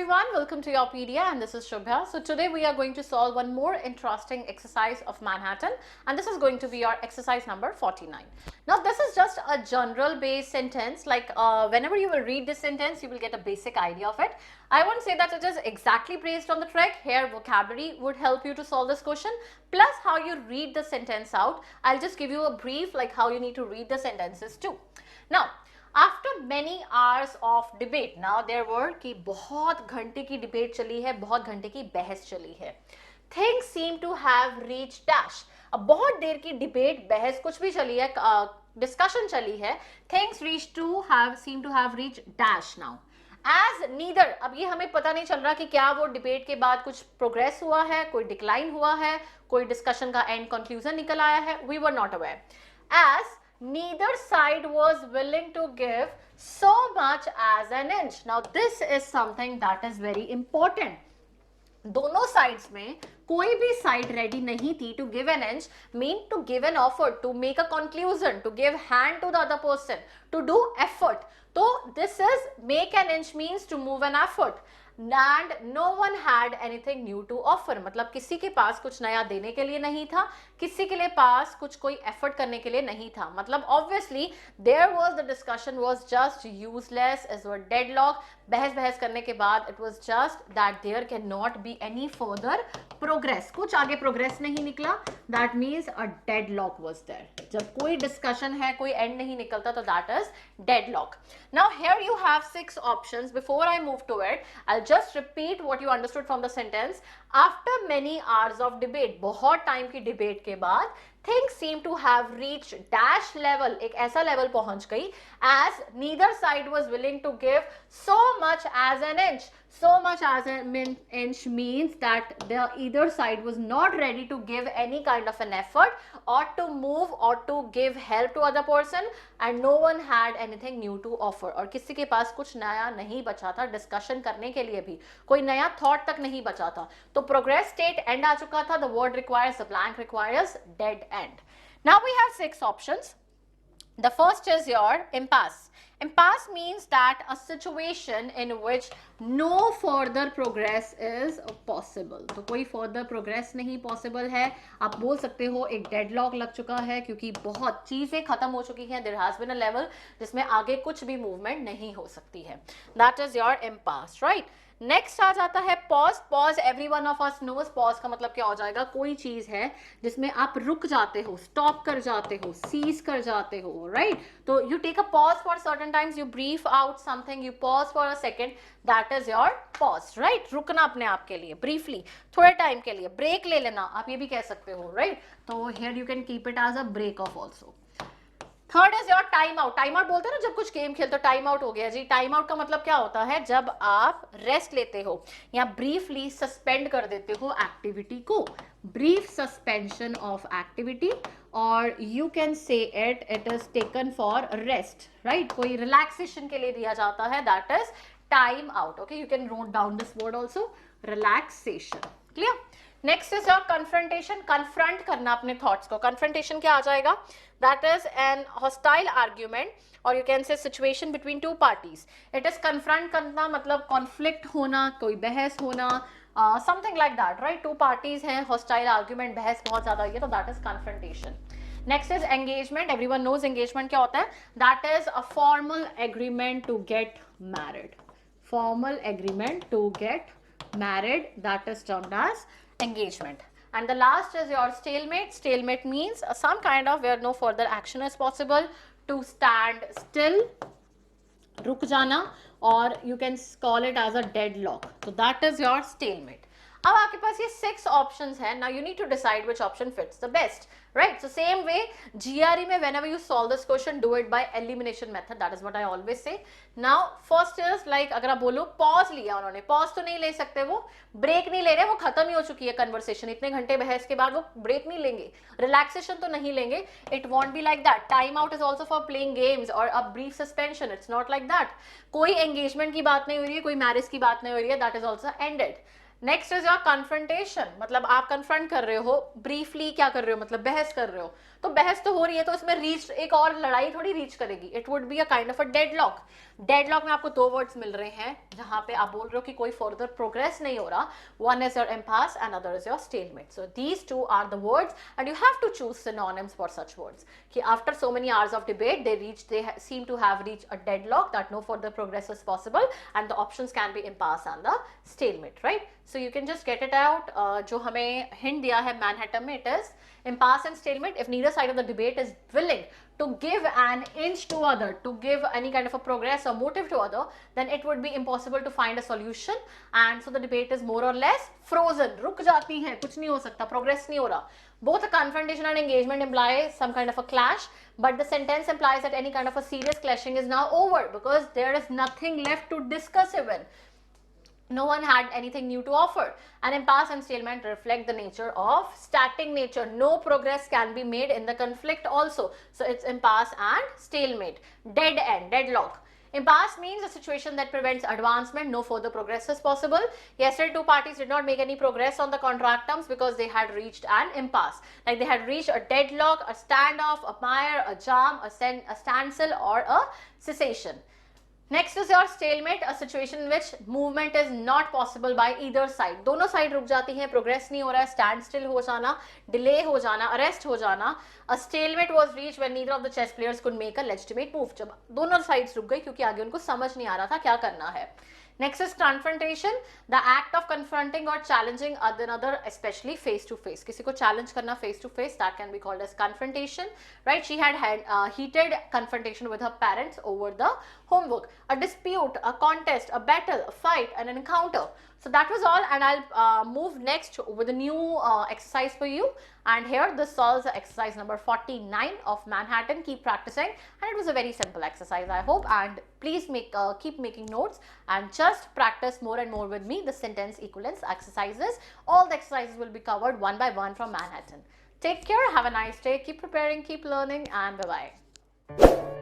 everyone, welcome to Yourpedia and this is Shubha. So today we are going to solve one more interesting exercise of Manhattan and this is going to be our exercise number 49. Now this is just a general based sentence, like whenever you will read this sentence you will get a basic idea of it. I won't say that it is exactly based on the trick. Here vocabulary would help you to solve this question, plus how you read the sentence out. I'll just give you a brief like how you need to read the sentences too. Now after many hours of debate, now there were कि बहुत घंटे की debate चली है, बहुत घंटे की बहस चली है. Things seem to have reach dash. अब बहुत देर की डिबेट बहस कुछ भी चली है, डिस्कशन चली है. Things reach to have seem to have reach dash. Now as neither, अब ये हमें पता नहीं चल रहा कि क्या वो डिबेट के बाद कुछ प्रोग्रेस हुआ है, कोई डिक्लाइन हुआ है, कोई डिस्कशन का एंड कंक्लूजन निकल आया है. We were not aware. As neither side was willing to give so much as an inch. Now this is something that is very important. दोनों साइड्स में कोई भी साइड रेडी नहीं थी to give an inch, mean to give an offer, to make a conclusion, to give hand to the other person, to do effort. तो this is make an inch means to move an effort. And no one had anything new to offer. मतलब किसी के पास कुछ नया देने के लिए नहीं था, किसी के लिए पास कुछ कोई एफर्ट करने के लिए नहीं था. मतलब obviously there was the discussion was just useless, is were deadlock. बहस करने के बाद it was just that there can not be any further progress. कुछ आगे प्रोग्रेस नहीं निकला. That means a deadlock was there. जब कोई डिस्कशन है, कोई एंड नहीं निकलता, तो that is deadlock. Now here you have 6 options. Before I move to it, I just repeat what you understood from the sentence. After many hours of debate, बहुत time की debate के बाद, things seem to have reached dash level, एक ऐसा level पहुंच गई, as neither side was willing to give so much as an inch. So much as an inch means that the either side was not ready to give any kind of an effort or to move or to give help to other person, and no one had anything new to offer. और किसी के पास कुछ नया नहीं बचा था discussion करने के लिए भी, कोई नया थॉट तक नहीं बचा था. तो प्रोग्रेस स्टेट एंड आ चुका था. The word requires, the blank requires dead end. Now we have 6 options. The first is your impasse. Impasse means that a situation in which no further progress is possible. तो कोई further progress नहीं possible है. आप बोल सकते हो एक deadlock लग चुका है क्योंकि बहुत चीजें खत्म हो चुकी हैं. There has been a level जिसमें आगे कुछ भी movement नहीं हो सकती है. That is your impasse, right? Next आ जाता है pause. Pause every one of us knows. Pause का मतलब क्या हो जाएगा? कोई चीज है जिसमें आप रुक जाते हो, स्टॉप कर जाते हो, सीज कर जाते हो, राइट? तो you take a pause for certain times, you brief out something, you pause for a second. That is your pause, right? रुकना अपने आप के लिए, ब्रीफली, थोड़े टाइम के लिए ब्रेक ले लेना, आप ये भी कह सकते हो, राइट? तो here you can keep it as a break of also. Third is your time out. Time out बोलते हैं ना, जब कुछ गेम खेलते हो टाइम आउट हो गया जी. टाइम आउट का मतलब क्या होता है? जब आप रेस्ट लेते हो या ब्रीफली सस्पेंड कर देते हो एक्टिविटी को. ब्रीफ सस्पेंशन ऑफ एक्टिविटी, और you can say it is taken for rest, right? कोई रिलैक्सेशन के लिए दिया जाता है. That is time out. Okay, you can note down this word also, relaxation. Clear? Next is your confrontation. Confront करना अपने thoughts को. कन्फ्रंटेशन क्या आ जाएगा? That is an hostile argument, और you can say situation between 2 parties. It is confront करना मतलब conflict होना, कोई बहस होना, something like that, right? 2 parties हैं, हॉस्टाइल आर्ग्यूमेंट, बहस बहुत ज्यादा हुई है, तो that is confrontation. Next is engagement. Everyone knows engagement क्या होता है. That is a formal agreement to get married. Formal agreement to get married, that is termed as engagement. And the last is your stalemate. Stalemate means some kind of where no further action is possible. To stand still, रुक जाना, और you can call it as a deadlock. So that is your stalemate. अब आपके पास ये 6 options हैं. Now you need to decide which option fits the best, right? So same way GRE में whenever you solve this question, do it by elimination method. That is what I always say. Now first is like, अगर आप बोलो pause लिया उन्होंने, pause तो नहीं ले सकते, वो ब्रेक नहीं ले रहे, वो खत्म ही हो चुकी है कन्वर्सेशन. इतने घंटे बहस के बाद वो ब्रेक नहीं लेंगे, रिलैक्सेशन तो नहीं लेंगे. It won't be like that. Time out is also for playing games और a brief suspension. It's not like that. कोई एंगेजमेंट की बात नहीं हो रही है, कोई मैरिज की बात नहीं हो रही है. That is also ended. Next is your confrontation. मतलब आप कन्फ्रंट कर रहे हो, ब्रीफली क्या कर रहे हो, मतलब बहस कर रहे हो. तो बहस तो हो रही है, तो इसमें रीच, एक और लड़ाई थोड़ी रीच करेगी, it would be a kind of a deadlock. Deadlock में आपको दो वर्ड्स मिल रहे हैं जहां पे आप बोल रहे हो कि कोई फर्दर प्रोग्रेस नहीं हो रहा. One is your impasse and other is your stalemate. So these two are the words and you have to choose synonyms for such words. कि after so many hours of debate they seem to have reached a deadlock that no further progress is possible and the options can be impasse and the stalemate, right? So you can just get it out. जो हमें hint दिया है Manhattan में, it is impasse and stalemate if neither side of the debate is willing to give an inch to other, to give any kind of a progress or motive to other, then it would be impossible to find a solution and so the debate is more or less frozen. रुक जाती है, कुछ नहीं हो सकता, progress नहीं हो रहा. Both a confrontation and engagement imply some kind of a clash, but the sentence implies that any kind of a serious clashing is now over because there is nothing left to discuss even. No one had anything new to offer. And impasse and stalemate reflect the nature of static nature. No progress can be made in the conflict also. So it's impasse and stalemate. Dead end, deadlock. Impasse means a situation that prevents advancement, no further progress is possible. Yesterday, two parties did not make any progress on the contract terms because they had reached an impasse. Like they had reached a deadlock, a standoff, a mire, a jam, a standstill, or a cessation. Next is your stalemate, a situation in which movement is not possible by either side. दोनों side रुक जाती हैं, progress नहीं हो रहा है, stand still हो जाना, डिले हो जाना, अरेस्ट हो जाना. A stalemate was reached when neither of the chess players could make a legitimate move. जब दोनों साइड्स रुक गई क्योंकि आगे उनको समझ नहीं आ रहा था क्या करना है. Next is confrontation, the act of confronting or challenging another, especially face to face. किसी को challenge करना face to face, that can be called as confrontation, right? She had heated confrontation with her parents over the homework, a dispute, a contest, a battle, a fight, and an encounter. So that was all, and I'll move next with a new exercise for you. And here this solves the exercise number 49 of Manhattan. Keep practicing, and it was a very simple exercise, I hope. And please keep making notes and just practice more and more with me the sentence equivalence exercises. All the exercises will be covered one by one from Manhattan. Take care, have a nice day, keep preparing, keep learning, and bye-bye.